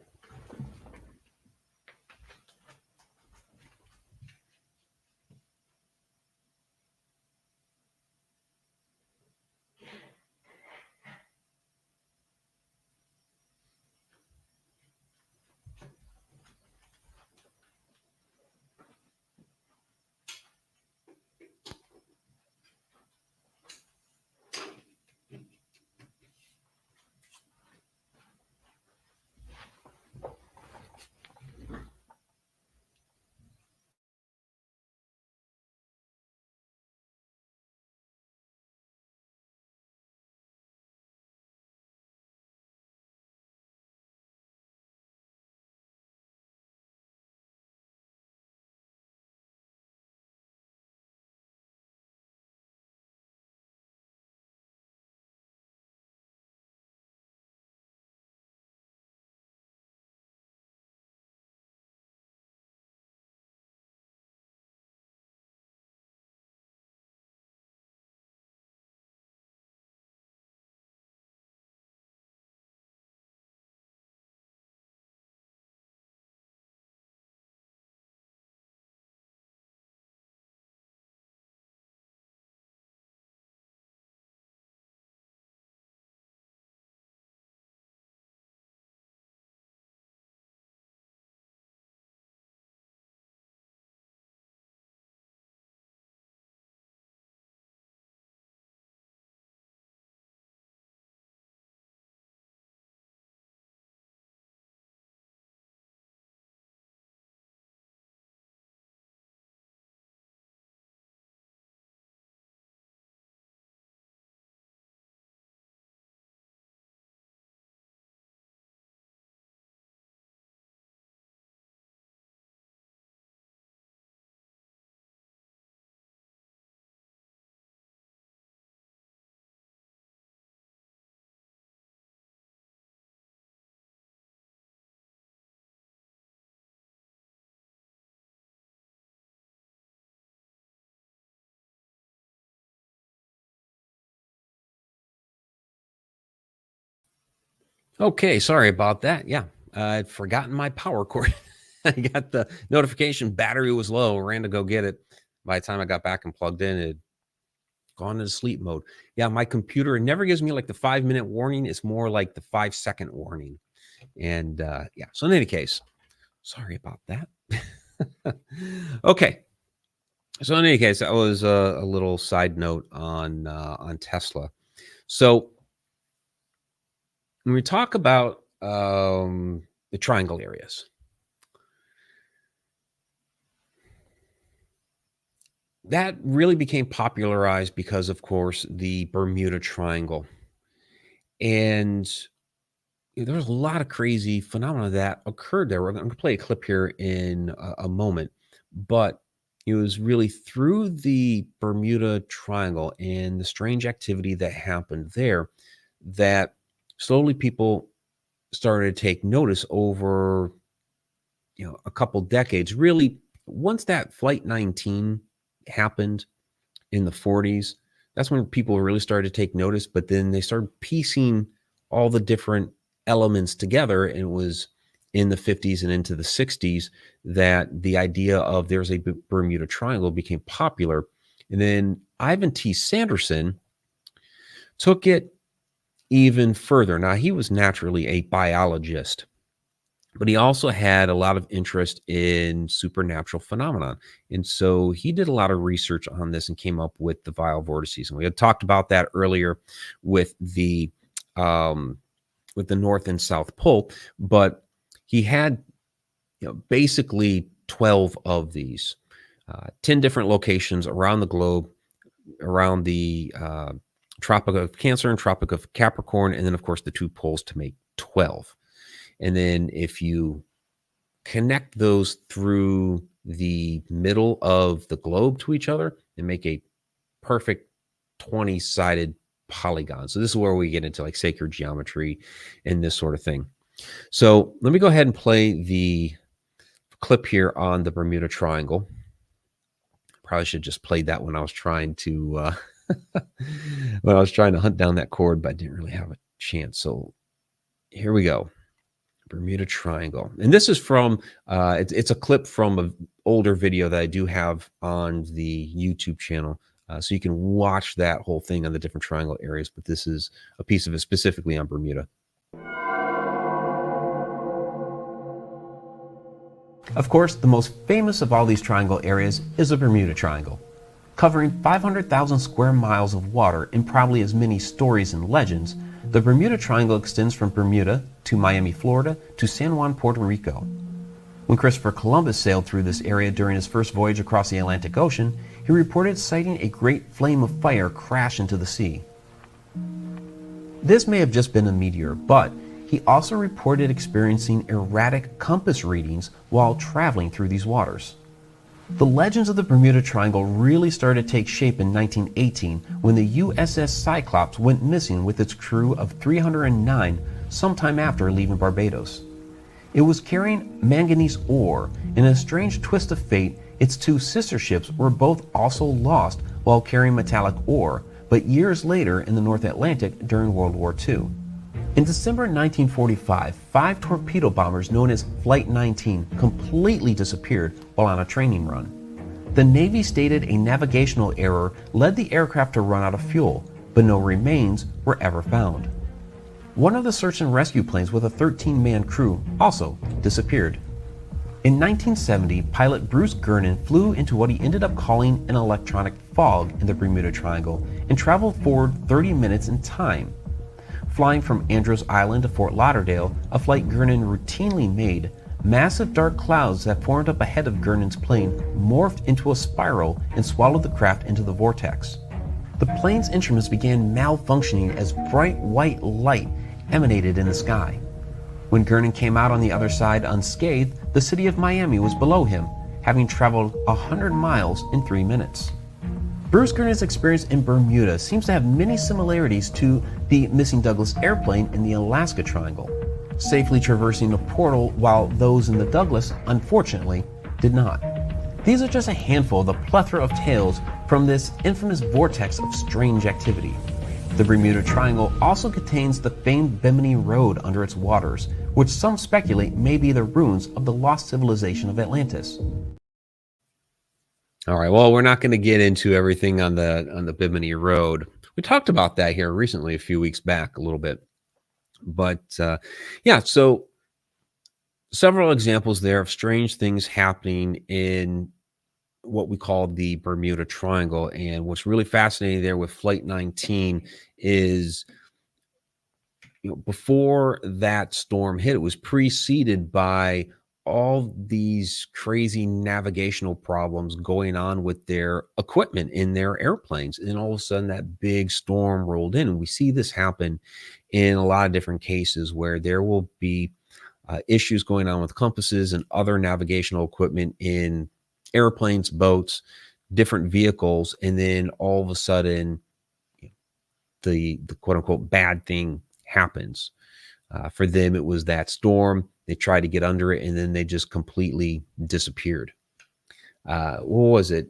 Okay, sorry about that. Yeah, I'd forgotten my power cord. I got the notification battery was low, ran to go get it. By the time I got back and plugged in, it had gone into sleep mode. Yeah, my computer, it never gives me like the 5-minute warning. It's more like the 5-second warning. And yeah, so in any case, sorry about that. Okay. So in any case, that was a little side note on Tesla. So when we talk about the triangle areas, that really became popularized because, of course, the Bermuda Triangle. And there was a lot of crazy phenomena that occurred there. I'm going to play a clip here in a moment, but it was really through the Bermuda Triangle and the strange activity that happened there that slowly people started to take notice over a couple decades. Really, once that Flight 19 happened in the 40s, that's when people really started to take notice. But then they started piecing all the different elements together, and it was in the 50s and into the 60s that the idea of there's a Bermuda Triangle became popular. And then Ivan T. Sanderson took it even further. Now, he was naturally a biologist, but he also had a lot of interest in supernatural phenomenon. And so he did a lot of research on this and came up with the vial vortices. And we had talked about that earlier with the North and South Pole, but he had basically 12 of these, 10 different locations around the globe, around the Tropic of Cancer and Tropic of Capricorn, and then of course the 2 poles to make 12. And then if you connect those through the middle of the globe to each other and make a perfect 20-sided polygon. So this is where we get into like sacred geometry and this sort of thing. So let me go ahead and play the clip here on the Bermuda Triangle. Probably should just play that when I was trying to hunt down that chord, but I didn't really have a chance. So here we go. Bermuda Triangle. And this is from, it's a clip from an older video that I do have on the YouTube channel. So you can watch that whole thing on the different triangle areas, but this is a piece of it specifically on Bermuda. Of course, the most famous of all these triangle areas is the Bermuda Triangle. Covering 500,000 square miles of water and probably as many stories and legends, the Bermuda Triangle extends from Bermuda to Miami, Florida to San Juan, Puerto Rico. When Christopher Columbus sailed through this area during his first voyage across the Atlantic Ocean, he reported sighting a great flame of fire crash into the sea. This may have just been a meteor, but he also reported experiencing erratic compass readings while traveling through these waters. The legends of the Bermuda Triangle really started to take shape in 1918 when the USS Cyclops went missing with its crew of 309 sometime after leaving Barbados. It was carrying manganese ore, and in a strange twist of fate, its 2 sister ships were both also lost while carrying metallic ore, but years later in the North Atlantic during World War II. In December 1945, 5 torpedo bombers known as Flight 19 completely disappeared while on a training run. The Navy stated a navigational error led the aircraft to run out of fuel, but no remains were ever found. One of the search and rescue planes with a 13-man crew also disappeared. In 1970, pilot Bruce Gernon flew into what he ended up calling an electronic fog in the Bermuda Triangle and traveled forward 30 minutes in time. Flying from Andros Island to Fort Lauderdale, a flight Gernon routinely made, massive dark clouds that formed up ahead of Gernon's plane morphed into a spiral and swallowed the craft into the vortex. The plane's instruments began malfunctioning as bright white light emanated in the sky. When Gernon came out on the other side unscathed, the city of Miami was below him, having traveled 100 miles in 3 minutes. Bruce Gernon's experience in Bermuda seems to have many similarities to the missing Douglas airplane in the Alaska Triangle, safely traversing a portal while those in the Douglas, unfortunately, did not. These are just a handful of the plethora of tales from this infamous vortex of strange activity. The Bermuda Triangle also contains the famed Bimini Road under its waters, which some speculate may be the ruins of the lost civilization of Atlantis. All right, well, we're not going to get into everything on the Bimini Road. We talked about that here recently, a few weeks back, a little bit. But yeah, so several examples there of strange things happening in what we call the Bermuda Triangle. And what's really fascinating there with Flight 19 is, before that storm hit, it was preceded by all these crazy navigational problems going on with their equipment in their airplanes. And all of a sudden that big storm rolled in. And we see this happen in a lot of different cases where there will be issues going on with compasses and other navigational equipment in airplanes, boats, different vehicles. And then all of a sudden the quote unquote bad thing happens. For them, it was that storm. They tried to get under it, and then they just completely disappeared. What was it?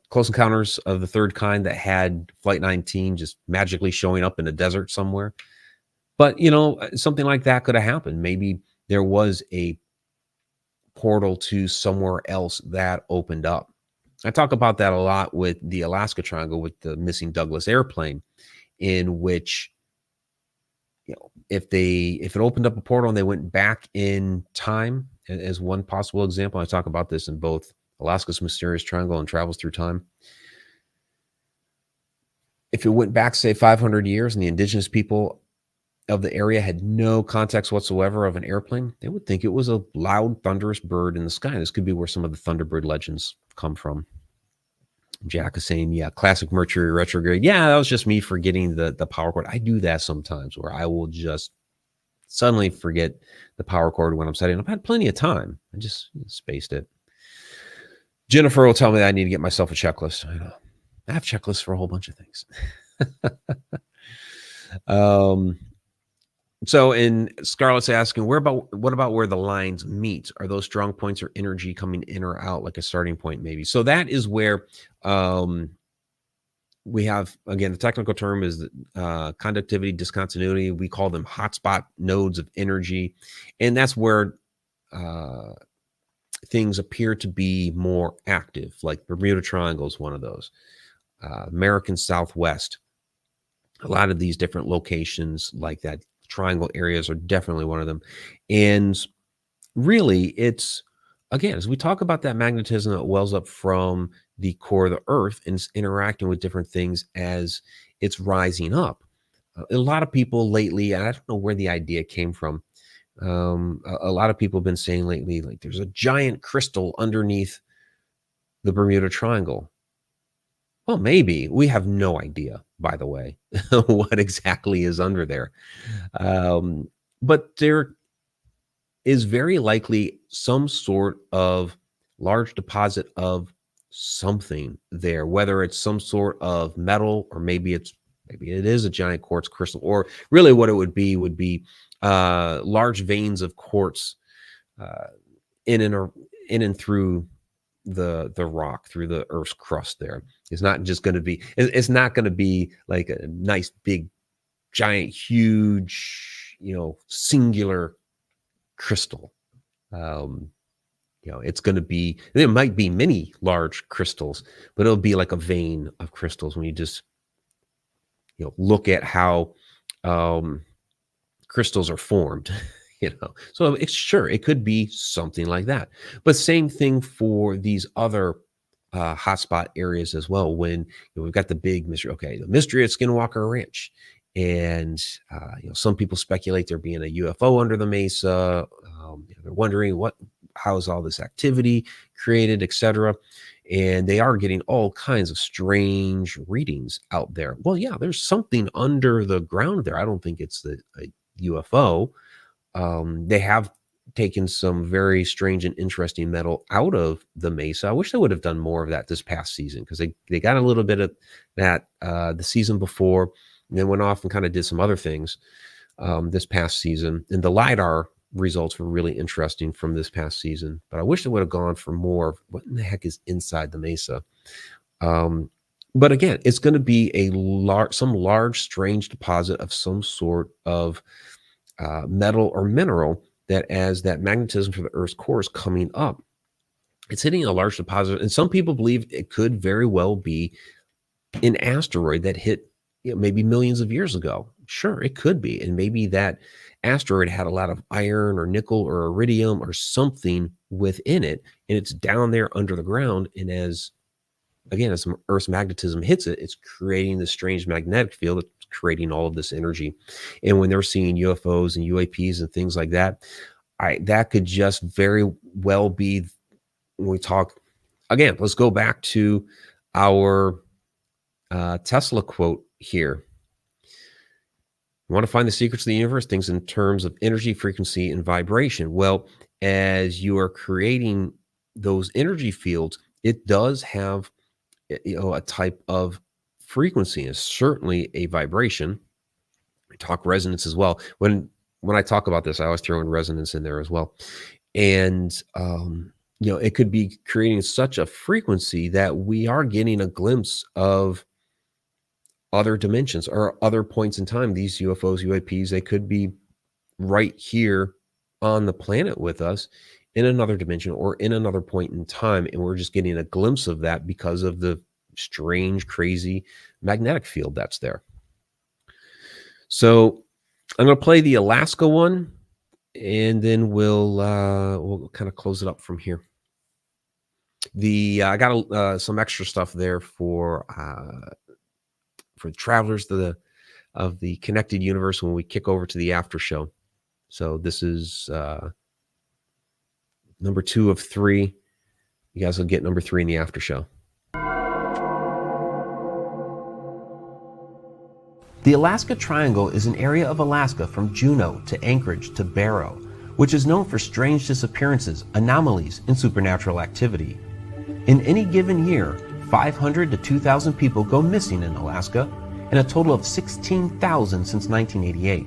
Close Encounters of the Third Kind that had Flight 19 just magically showing up in a desert somewhere. But, something like that could have happened. Maybe there was a portal to somewhere else that opened up. I talk about that a lot with the Alaska Triangle with the missing Douglas airplane, in which if it opened up a portal and they went back in time as one possible example. I talk about this in both Alaska's Mysterious Triangle and Travels Through Time. If it went back, say, 500 years and the indigenous people of the area had no context whatsoever of an airplane, they would think it was a loud, thunderous bird in the sky. This could be where some of the Thunderbird legends come from. Jack is saying, yeah, classic Mercury retrograde. Yeah, that was just me forgetting the power cord. I do that sometimes where I will just suddenly forget the power cord when I'm setting up. I had plenty of time. I just spaced it. Jennifer will tell me that I need to get myself a checklist. I know. I have checklists for a whole bunch of things. So in Scarlett's asking, what about where the lines meet? Are those strong points or energy coming in or out, like a starting point maybe? So that is where we have, again, the technical term is conductivity, discontinuity. We call them hotspot nodes of energy. And that's where things appear to be more active, like Bermuda Triangle is one of those. American Southwest, a lot of these different locations like that, triangle areas are definitely one of them. And really, it's, again, as we talk about that magnetism that wells up from the core of the Earth and it's interacting with different things as it's rising up. A lot of people lately, and I don't know where the idea came from, a lot of people have been saying lately, like there's a giant crystal underneath the Bermuda Triangle. Well, maybe. We have no idea, by the way, what exactly is under there. But there is very likely some sort of large deposit of something there, whether it's some sort of metal or maybe it is a giant quartz crystal, or really what it would be large veins of quartz in and through the rock, through the Earth's crust. There, it's not just going to be. It's not going to be like a nice big, giant, huge, singular crystal. It's going to be. There might be many large crystals, but it'll be like a vein of crystals when you just look at how crystals are formed. So it could be something like that. But same thing for these other hotspot areas as well. When we've got the big mystery, the mystery at Skinwalker Ranch, and some people speculate there being a UFO under the mesa. They're wondering how is all this activity created, etc. And they are getting all kinds of strange readings out there. Well, yeah, there's something under the ground there. I don't think it's a UFO. They have taken some very strange and interesting metal out of the mesa. I wish they would have done more of that this past season, because they got a little bit of that the season before, and then went off and kind of did some other things this past season. And the LiDAR results were really interesting from this past season. But I wish they would have gone for more of what in the heck is inside the mesa. But again, it's going to be some large, strange deposit of some sort of metal or mineral that, as that magnetism for the Earth's core is coming up, it's hitting a large deposit. And some people believe it could very well be an asteroid that hit maybe millions of years ago. Sure, it could be. And maybe that asteroid had a lot of iron or nickel or iridium or something within it, and it's down there under the ground. And as Earth's magnetism hits it, it's creating this strange magnetic field that's creating all of this energy. And when they're seeing UFOs and UAPs and things like that, that could just very well be, when we talk, again, let's go back to our Tesla quote here. You want to find the secrets of the universe, things in terms of energy, frequency, and vibration. Well, as you are creating those energy fields, it does have a type of frequency, is certainly a vibration. I talk resonance as well. When I talk about this, I always throw in resonance in there as well. And it could be creating such a frequency that we are getting a glimpse of other dimensions or other points in time. These UFOs, UAPs, they could be right here on the planet with us in another dimension or in another point in time, and we're just getting a glimpse of that because of the strange, crazy magnetic field that's there. So I'm going to play the Alaska one, and then we'll kind of close it up from here. I got some extra stuff there for the travelers of the connected universe when we kick over to the after show. So this is number 2 of 3. You guys will get number 3 in the after show. The Alaska Triangle is an area of Alaska from Juneau to Anchorage to Barrow, which is known for strange disappearances, anomalies, and supernatural activity. In any given year, 500 to 2,000 people go missing in Alaska, and a total of 16,000 since 1988.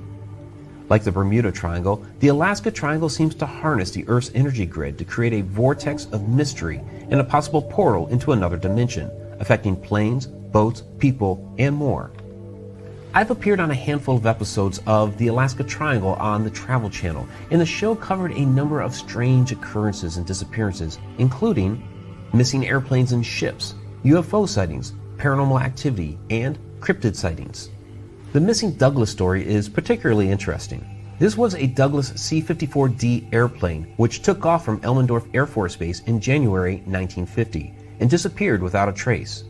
Like the Bermuda Triangle, the Alaska Triangle seems to harness the Earth's energy grid to create a vortex of mystery and a possible portal into another dimension, affecting planes, boats, people, and more. I've appeared on a handful of episodes of the Alaska Triangle on the Travel Channel, and the show covered a number of strange occurrences and disappearances, including missing airplanes and ships, UFO sightings, paranormal activity, and cryptid sightings. The missing Douglas story is particularly interesting. This was a Douglas C-54D airplane which took off from Elmendorf Air Force Base in January 1950 and disappeared without a trace.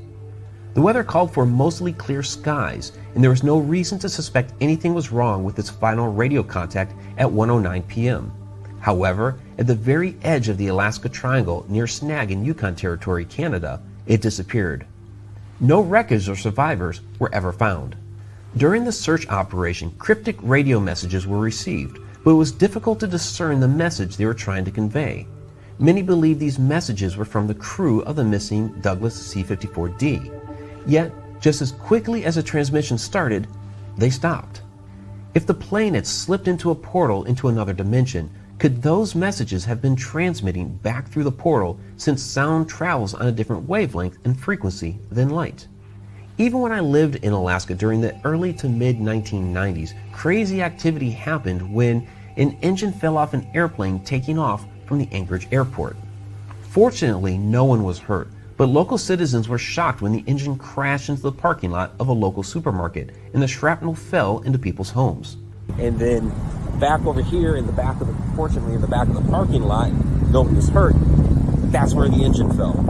The weather called for mostly clear skies, and there was no reason to suspect anything was wrong with its final radio contact at 1:09 p.m. However, at the very edge of the Alaska Triangle near Snag in Yukon Territory, Canada, it disappeared. No wreckage or survivors were ever found. During the search operation, cryptic radio messages were received, but it was difficult to discern the message they were trying to convey. Many believe these messages were from the crew of the missing Douglas C-54D. Yet, just as quickly as the transmission started, they stopped. If the plane had slipped into a portal into another dimension, could those messages have been transmitting back through the portal, since sound travels on a different wavelength and frequency than light? Even when I lived in Alaska during the early to mid 1990s, crazy activity happened when an engine fell off an airplane taking off from the Anchorage airport. Fortunately, no one was hurt, but local citizens were shocked when the engine crashed into the parking lot of a local supermarket and the shrapnel fell into people's homes. And then back over here in the back of the parking lot, no one was hurt. That's where the engine fell.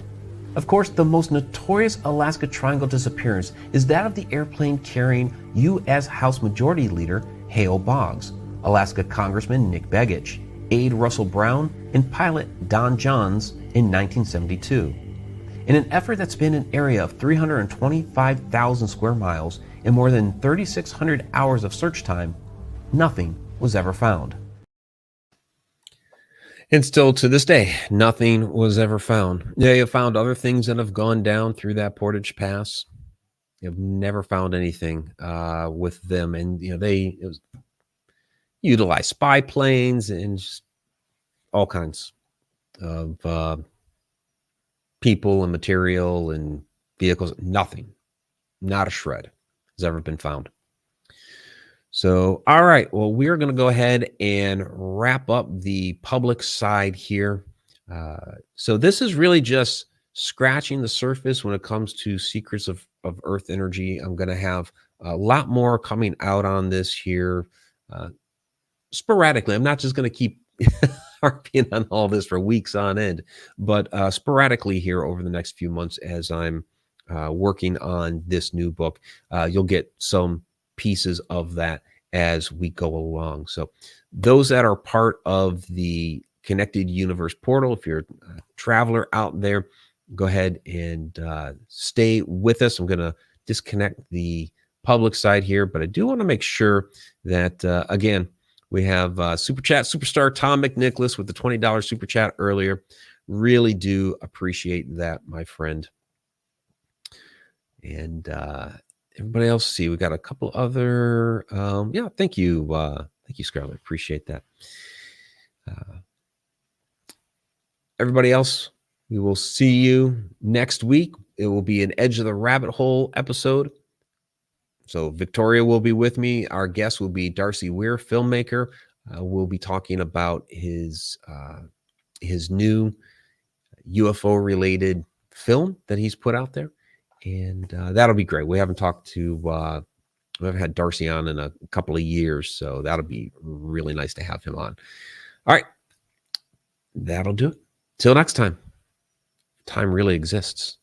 Of course, the most notorious Alaska Triangle disappearance is that of the airplane carrying U.S. House Majority Leader Hale Boggs, Alaska Congressman Nick Begich, aide Russell Brown, and pilot Don Johns in 1972. In an effort that spanned an area of 325,000 square miles and more than 3,600 hours of search time, nothing was ever found. And still to this day, nothing was ever found. They have found other things that have gone down through that Portage Pass. They've never found anything with them. And, they utilize spy planes and just all kinds of people and material and vehicles. Nothing, not a shred has ever been found. So, all right, well, we're going to go ahead and wrap up the public side here. So this is really just scratching the surface when it comes to secrets of Earth energy. I'm going to have a lot more coming out on this here sporadically. I'm not just going to keep harping on all this for weeks on end, but sporadically here over the next few months as I'm working on this new book. You'll get some pieces of that as we go along. So those that are part of the Connected Universe portal, if you're a traveler out there, go ahead and stay with us. I'm going to disconnect the public side here, but I do want to make sure that, again, we have Super Chat Superstar Tom McNicholas with the $20 Super Chat earlier. Really do appreciate that, my friend. And everybody else, see, we got a couple other, thank you. Thank you, Scarlett. Appreciate that. Everybody else, we will see you next week. It will be an Edge of the Rabbit Hole episode. So Victoria will be with me. Our guest will be Darcy Weir, filmmaker. We'll be talking about his new UFO-related film that he's put out there. And that'll be great. We haven't had Darcy on in a couple of years, so that'll be really nice to have him on. All right, that'll do it. Till next time. Time really exists.